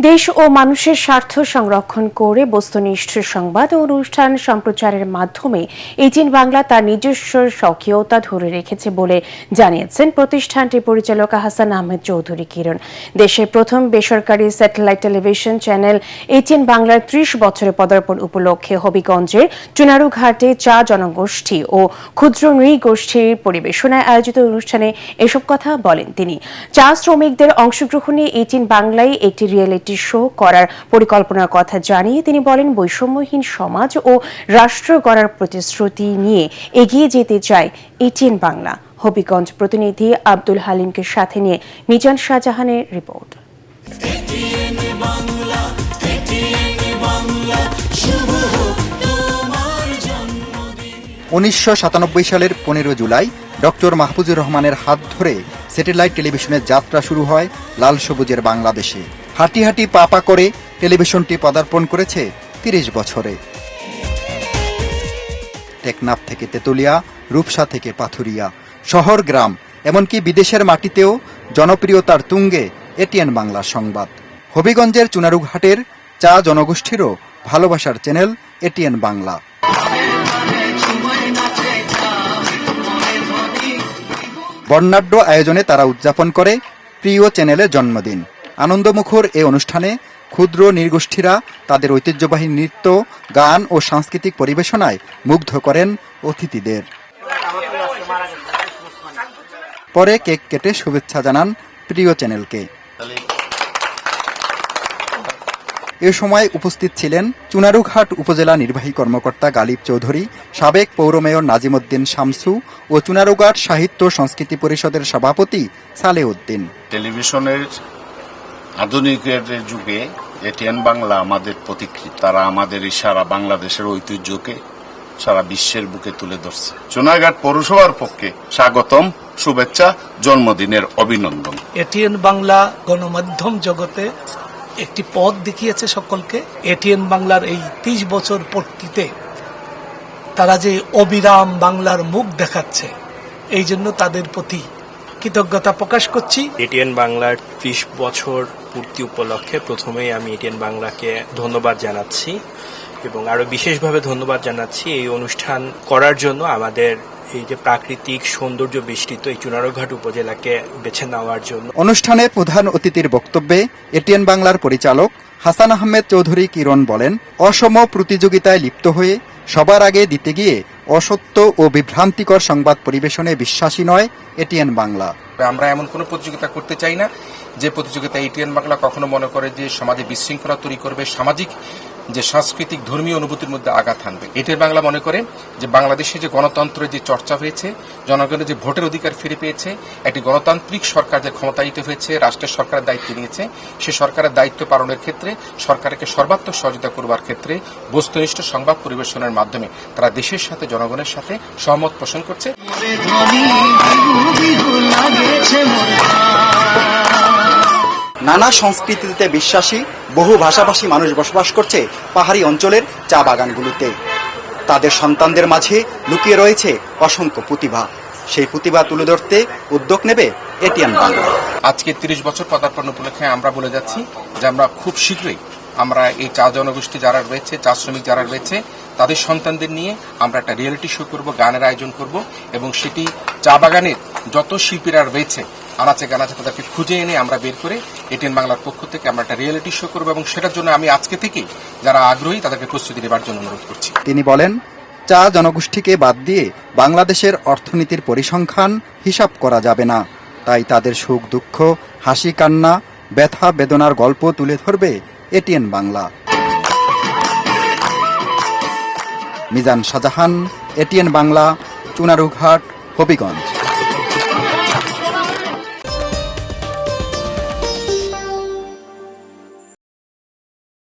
দেশ ও মানুষের স্বার্থ সংরক্ষণ করে বস্তুনিষ্ঠ সংবাদ ও অনুষ্ঠান সম্প্রচারের মাধ্যমে এটিএন বাংলা তার নিজস্ব স্বকীয়তা ধরে রেখেছে বলে জানিয়েছেন প্রতিষ্ঠানটির পরিচালক হাসান আহমেদ চৌধুরী কিরণ। দেশের প্রথম বেসরকারি স্যাটেলাইট টেলিভিশন চ্যানেল এটিএন বাংলার ৩০ বছরে পদার্পণ উপলক্ষে হবিগঞ্জের চুনারুঘাটে চা জনগোষ্ঠী ও ক্ষুদ্র নৃগোষ্ঠীর পরিবেশনায় আয়োজিত অনুষ্ঠানে এসব কথা বলেন তিনি। চা শ্রমিকদের অংশগ্রহণে এটিএন বাংলায় একটি রিয়েলিটি শো করার পরিকল্পনার কথা জানিয়ে তিনি বলেন, বৈষম্যহীন সমাজ ও রাষ্ট্র গড়ার প্রতিশ্রুতি নিয়ে এগিয়ে যেতে চায় এটিএন বাংলা। হবিগঞ্জ প্রতিনিধি আব্দুল হালিমকে সাথে নিয়ে মিজান শাহজাহানের রিপোর্ট। 1997 সালের 15 জুলাই ডক্টর মাহফুজুর রহমানের হাত ধরে স্যাটেলাইট টেলিভিশনের যাত্রা শুরু হয় লাল সবুজের বাংলাদেশে। হাঁটি হাঁটি পা পা করে টেলিভিশনটি পদার্পণ করেছে 30 বছরে। টেকনাফ থেকে তেতুলিয়া, রূপসা থেকে পাথুরিয়া, শহর গ্রাম এমনকি বিদেশের মাটিতেও জনপ্রিয়তার তুঙ্গে এটিএন বাংলা সংবাদ। হবিগঞ্জের চুনারুঘাটের চা জনগোষ্ঠীরও ভালোবাসার চ্যানেল এটিএন বাংলা। বর্ণাঢ্য আয়োজনে তারা উদযাপন করে প্রিয় চ্যানেলের জন্মদিন। আনন্দমুখর এ অনুষ্ঠানে ক্ষুদ্র নৃগোষ্ঠীরা তাদের ঐতিহ্যবাহী নৃত্য, গান ও সাংস্কৃতিক পরিবেশনায় মুগ্ধ করেন অতিথিদের। পরে কেক কেটে শুভেচ্ছা জানান প্রিয় চ্যানেলকে। এ সময় উপস্থিত ছিলেন চুনারুঘাট উপজেলা নির্বাহী কর্মকর্তা গালিব চৌধুরী, সাবেক পৌর মেয়র নাজিমউদ্দিন শামসু ও চুনারুঘাট সাহিত্য সংস্কৃতি পরিষদের সভাপতি সালেউদ্দিন। টেলিভিশনের আধুনিকের যুগে এটিএন বাংলা আমাদের প্রতিকৃতি। তারা আমাদের এই সারা বাংলাদেশের ঐতিহ্যকে সারা বিশ্বের বুকে তুলে ধরছে। চুনারুঘাট পৌরসভার পক্ষে স্বাগতম, শুভেচ্ছা, জন্মদিনের অভিনন্দন। এটিএন বাংলা গণমাধ্যম জগতে একটি পথ দেখিয়েছে সকলকে। এটিএন বাংলার এই 30 বছর পূর্তিতে তারা যে অবিরাম বাংলার মুখ দেখাচ্ছে, এই জন্য তাদের প্রতি কৃতজ্ঞতা প্রকাশ করছি। এটিএন বাংলার 30 বছর পূর্তি উপলক্ষে প্রথমেই আমি এটিএন বাংলাকে ধন্যবাদ জানাচ্ছি এবং আরো বিশেষভাবে ধন্যবাদ জানাচ্ছি এই অনুষ্ঠান করার জন্য, আমাদের এই যে প্রাকৃতিক সৌন্দর্য বেষ্টিত এই চুনারুঘাট উপজেলাকে বেছে নেওয়ার জন্য। অনুষ্ঠানে প্রধান অতিথির বক্তব্যে এটিএন বাংলার পরিচালক হাসান আহমেদ চৌধুরী কিরণ বলেন, অসম প্রতিযোগিতায় লিপ্ত হয়ে সবার আগে দিতে গিয়ে অসত্য ও বিভ্রান্তিকর সংবাদ পরিবেশনে বিশ্বাসী নয় এটিএন বাংলা। আমরা এমন কোনো প্রতিযোগিতা করতে চাই না যে প্রতিযোগিতা এটিএন বাংলা কখনো মনে করে যে সমাজে বিশৃঙ্খলা তৈরি করবে, সামাজিক যে সাংস্কৃতিক ধর্মীয় অনুভূতির মধ্যে আঘাত আনবে। এটিএন বাংলা মনে করে যে বাংলাদেশে যে গণতন্ত্রের যে চর্চা হয়েছে, জনগণের যে ভোটের অধিকার ফিরে পেয়েছে, একটি গণতান্ত্রিক সরকার যে ক্ষমতায়িত হয়েছে, রাষ্ট্রের সরকারের দায়িত্ব নিয়েছে, সে সরকারের দায়িত্ব পালনের ক্ষেত্রে সরকারকে সর্বাত্মক সহযোগিতা করবার ক্ষেত্রে বস্তুনিষ্ঠ সংবাদ পরিবেশনের মাধ্যমে তারা দেশের সাথে জনগণের সাথে সহমত পোষণ করছে। নানা সংস্কৃতিতে বিশ্বাসী বহু ভাষাভাষী মানুষ বসবাস করছে পাহাড়ি অঞ্চলের চা বাগানগুলোতে। তাদের সন্তানদের মাঝে লুকিয়ে রয়েছে অসংখ্য প্রতিভা। সেই প্রতিভা তুলে ধরতে উদ্যোগ নেবে এটিএন বাংলা। আজকে 30 বছর পদার্পণ উপলক্ষে আমরা বলে যাচ্ছি যে আমরা খুব শীঘ্রই আমরা এই চা জনগোষ্ঠী যারা রয়েছে, চা শ্রমিক যারা রয়েছে, তাদের সন্তানদের নিয়ে আমরা একটা রিয়েলিটি শো করব, গানের আয়োজন করব এবং সেটি চা বাগানের যত শিল্পীরা রয়েছে আনাচে গানাচে তাদেরকে খুঁজে এনে আমরা বের করে এটিএন বাংলার পক্ষ থেকে আমরা একটা রিয়েলিটি শো করবো এবং সেটার জন্য আমি আজকে থেকেই যারা আগ্রহী তাদেরকে প্রস্তুতি নেবার জন্য অনুরোধ করছি। তিনি বলেন, চা জনগোষ্ঠীকে বাদ দিয়ে বাংলাদেশের অর্থনীতির পরিসংখ্যান হিসাব করা যাবে না। তাই তাদের সুখ দুঃখ, হাসি কান্না, ব্যথা বেদনার গল্প তুলে ধরবে এটিএন বাংলা। মিজান শাহজাহান, এটিএন বাংলা, চুনারুঘাট, হবিগঞ্জ।